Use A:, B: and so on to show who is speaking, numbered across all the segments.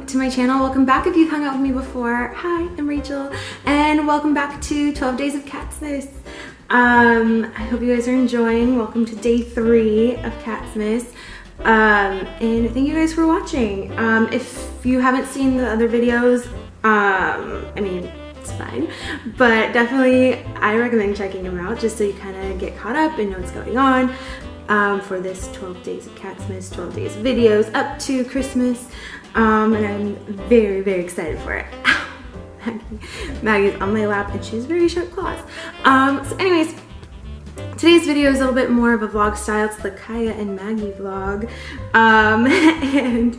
A: welcome to my channel. Welcome back if you've hung out with me before. Hi, I'm Rachel, and welcome back to 12 Days of Catsmas. I hope you guys are enjoying. Welcome to day 3 of Catsmas. And thank you guys for watching. If you haven't seen the other videos, I mean, it's fine, but definitely I recommend checking them out just so you kind of get caught up and know what's going on for this 12 Days of Catsmas, 12 days of videos up to Christmas, and I'm very, very excited for it. Maggie's on my lap and she has very sharp claws. So anyways, today's video is a little bit more of a vlog style. It's the Kaya and Maggie vlog, and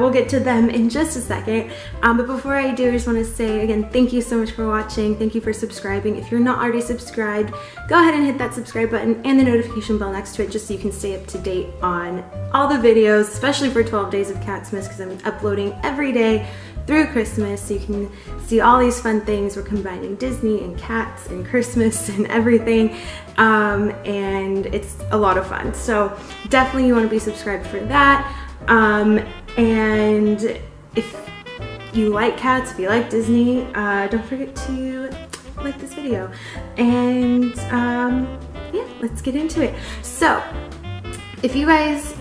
A: we'll get to them in just a second. But before I do, I just want to say again, thank you so much for watching. Thank you for subscribing. If you're not already subscribed, go ahead and hit that subscribe button and the notification bell next to it just so you can stay up to date on all the videos, especially for 12 Days of Catsmas, because I'm uploading every day through Christmas, so you can see all these fun things. We're combining Disney and cats and Christmas and everything, and it's a lot of fun. So definitely you want to be subscribed for that. And if you like cats, if you like Disney, don't forget to like this video. And yeah, let's get into it. So if you guys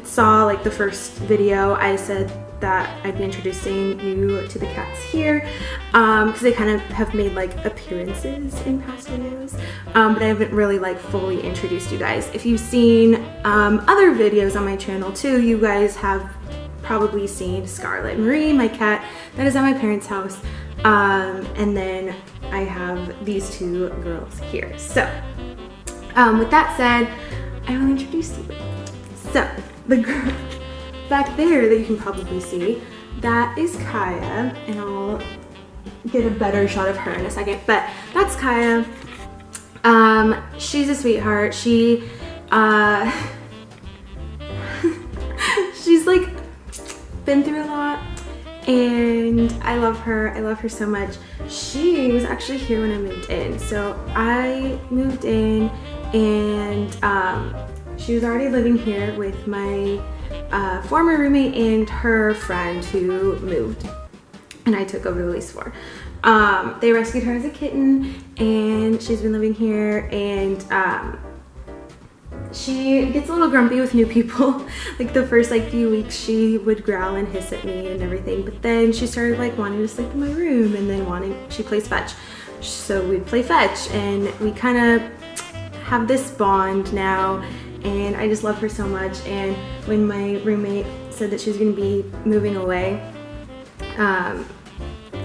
A: saw like the first video, I said that I'd be introducing you to the cats here, because they kind of have made like appearances in past videos, but I haven't really like fully introduced you guys. If you've seen other videos on my channel too, you guys have probably seen Scarlet Marie, my cat that is at my parents' house, and then I have these 2 girls here. So with that said, I will introduce you. So the girl back there that you can probably see, that is Kaya, and I'll get a better shot of her in a second, but that's Kaya. She's a sweetheart. She she's like been through a lot, and I love her so much. She was actually here when I moved in. So I moved in, and she was already living here with my former roommate and her friend who moved, and I took over the lease for. They rescued her as a kitten, and she's been living here, and she gets a little grumpy with new people. Like the first like few weeks she would growl and hiss at me and everything, but then she started like wanting to sleep in my room, and then she plays fetch, so we'd play fetch, and we kind of have this bond now, and I just love her so much. And when my roommate said that she was going to be moving away,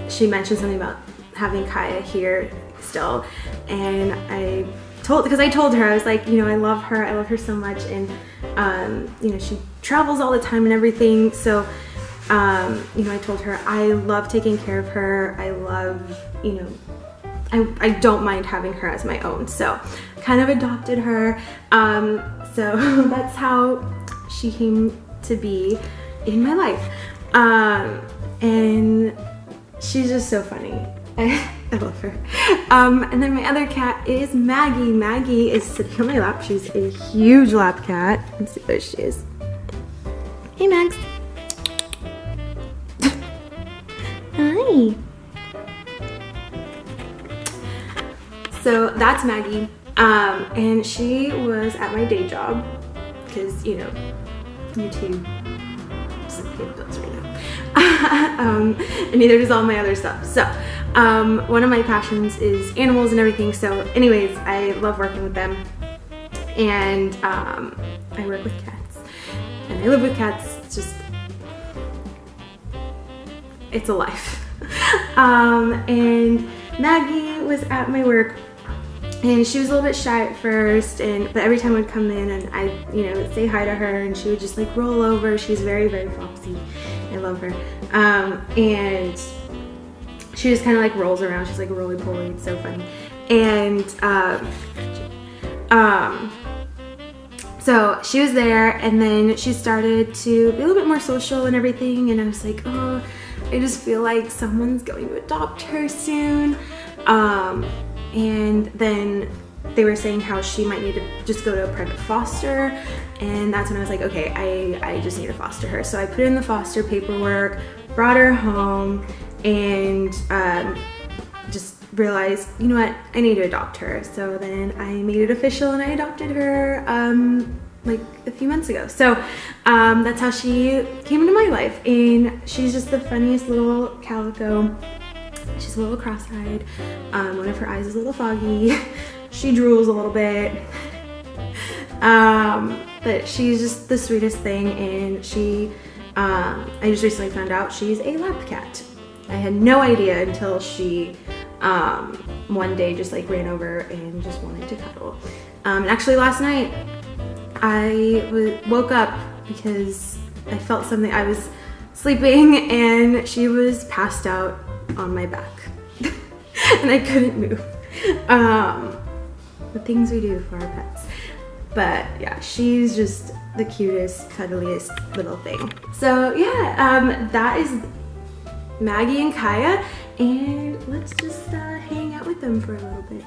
A: she mentioned something about having Kaya here still, and because I told her, I was like, you know, I love her so much, and you know, she travels all the time and everything, so you know, I told her I love taking care of her. I love, you know, I don't mind having her as my own, so kind of adopted her. So that's how she came to be in my life, and she's just so funny. I love her. And then my other cat is Maggie. Maggie is sitting on my lap. She's a huge lap cat. Let's see where she is. Hey, Max. Hi. So that's Maggie, and she was at my day job because, you know, YouTube doesn't pay the bills right now, and neither does all my other stuff. So one of my passions is animals and everything. So anyways, I love working with them, and I work with cats, and I live with cats. It's just, it's a life. And Maggie was at my work, and she was a little bit shy at first, but every time I'd come in and I, you know, say hi to her, and she would just like roll over. She's very, very foxy. I love her. And she just kind of like rolls around. She's like a roly-poly. It's so funny. And so she was there, and then she started to be a little bit more social and everything, and I was like, oh, I just feel like someone's going to adopt her soon. And then they were saying how she might need to just go to a private foster, and that's when I was like, okay, I just need to foster her. So I put in the foster paperwork, brought her home, and just realized, you know what, I need to adopt her. So then I made it official and I adopted her like a few months ago. So that's how she came into my life, and she's just the funniest little calico. She's a little cross-eyed. One of her eyes is a little foggy. She drools a little bit. But she's just the sweetest thing, and she, I just recently found out she's a lap cat. I had no idea until she one day just like ran over and just wanted to cuddle. And actually last night I woke up because I felt something. I was sleeping and she was passed out on my back and I couldn't move. The things we do for our pets. But yeah, she's just the cutest, cuddliest little thing. So yeah, that is Maggie and Kaya, and let's just hang out with them for a little bit.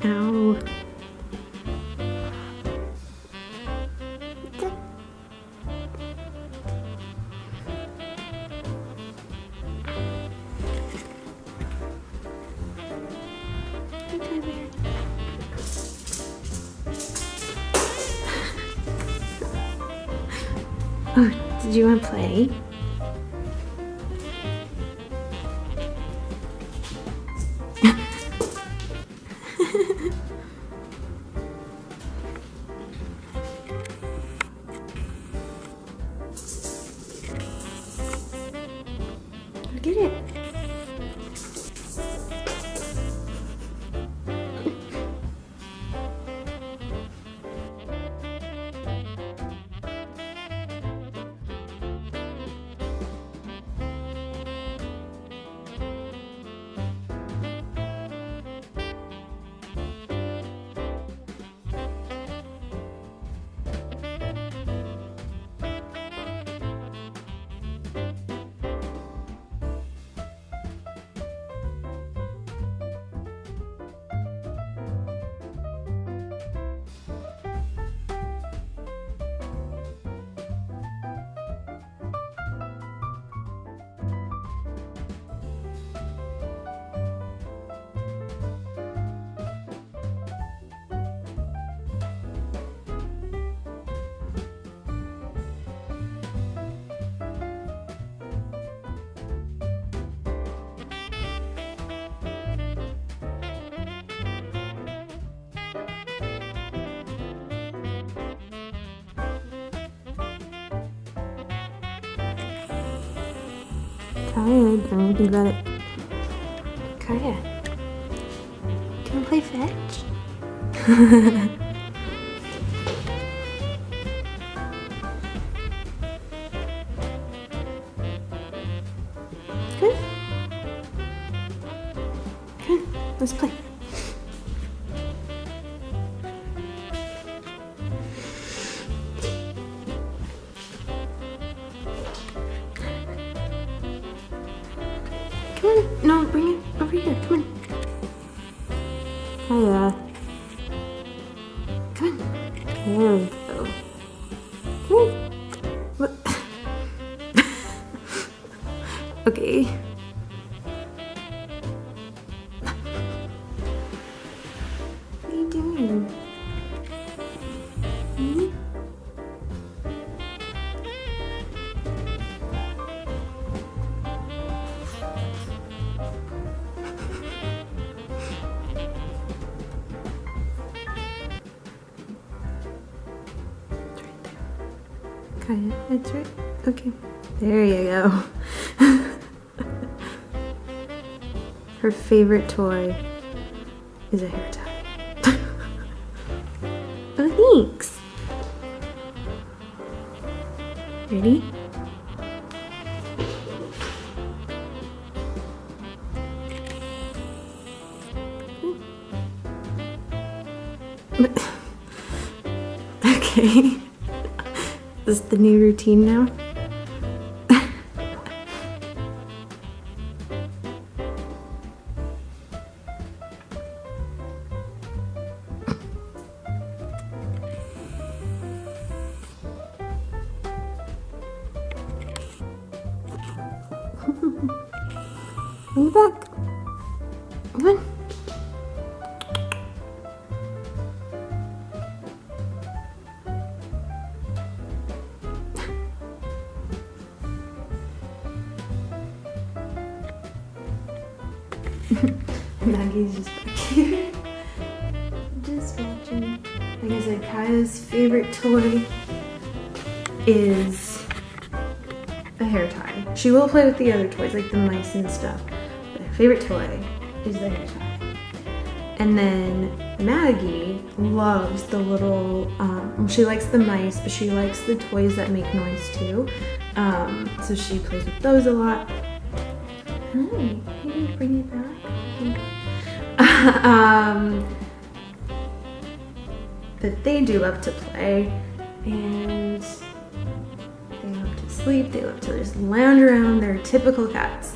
A: Ow. Oh, did you want to play? Get it. Kaya, don't think about it. Kaya, do you want to play fetch? Good? Good, let's play. Come on, no, bring it over here, come on. Kaya. Come on. There we go. Come on. What? Okay. Kaya, that's right. Okay, there you go. Her favorite toy is a hair tie. Oh, thanks. Ready? Okay. Is this the new routine now? Bring it back. Come on. Maggie's just back here. Just watching. Like I said, Kaya's favorite toy is a hair tie. She will play with the other toys, like the mice and stuff. But her favorite toy is the hair tie. And then Maggie loves the little, she likes the mice, but she likes the toys that make noise too. So she plays with those a lot. Hi, hey, bring it back. But they do love to play, and they love to sleep, they love to just lounge around. They're typical cats.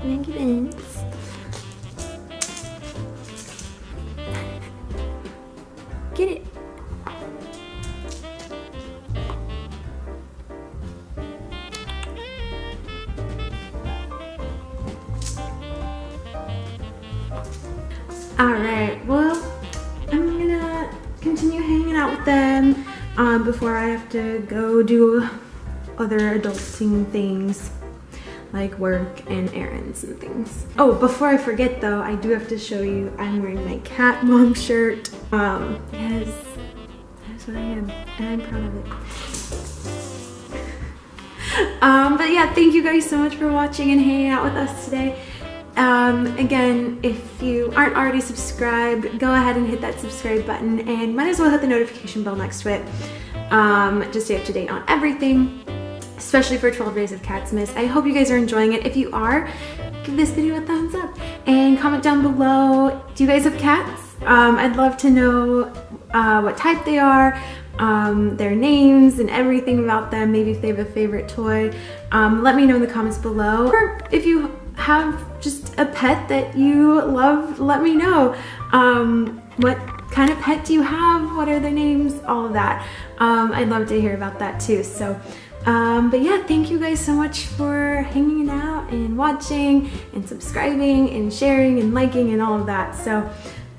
A: Maggie Benz. Get it. Alright, well, I'm gonna continue hanging out with them before I have to go do other adulting things like work and errands and things. Oh, before I forget though, I do have to show you I'm wearing my cat mom shirt. Yes, that's what I am, and I'm proud of it. But yeah, thank you guys so much for watching and hanging out with us today. Again, if you aren't already subscribed, go ahead and hit that subscribe button, and might as well hit the notification bell next to it. Just stay up to date on everything, especially for 12 days of Catsmas. I hope you guys are enjoying it. If you are, give this video a thumbs up and comment down below. Do you guys have cats? I'd love to know what type they are, their names and everything about them, maybe if they have a favorite toy. Let me know in the comments below. Or if you have just a pet that you love, let me know. What kind of pet do you have? What are their names? All of that. I'd love to hear about that too. So, but yeah, thank you guys so much for hanging out and watching and subscribing and sharing and liking and all of that. So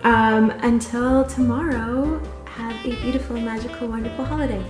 A: until tomorrow, have a beautiful, magical, wonderful holiday.